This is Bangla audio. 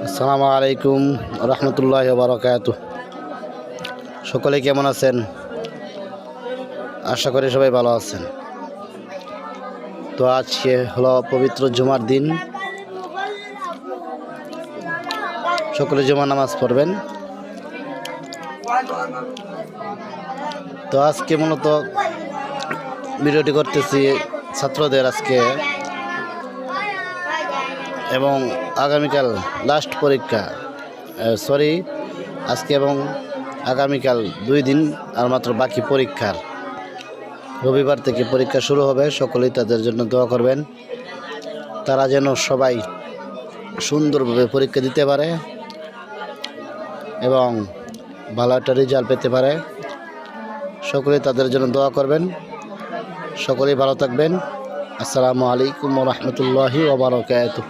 আসসালামু আলাইকুম রহমতুল্লাহি ওয়া বারাকাতুহু। সকলে কেমন আছেন? আশা করি সবাই ভালো আছেন। তো আজকে হলো পবিত্র জুমার দিন, সকলে জুমার নামাজ পড়বেন। তো আজকে মূলত ভিডিওটি করতেছি ছাত্রদের আজকে এবং আগামীকাল লাস্ট পরীক্ষা, আজকে এবং আগামীকাল 2 দিন আর মাত্র বাকি পরীক্ষার। রবিবার থেকে পরীক্ষা শুরু হবে। সকলেই তাদের জন্য দোয়া করবেন, তারা যেন সবাই সুন্দরভাবে পরীক্ষা দিতে পারে এবং ভালো একটা রেজাল্ট পেতে পারে। সকলেই তাদের জন্য দোয়া করবেন। সকলেই ভালো থাকবেন। আসসালামু আলাইকুম ওয়া রাহমাতুল্লাহি ওয়া বারাকাতুহু।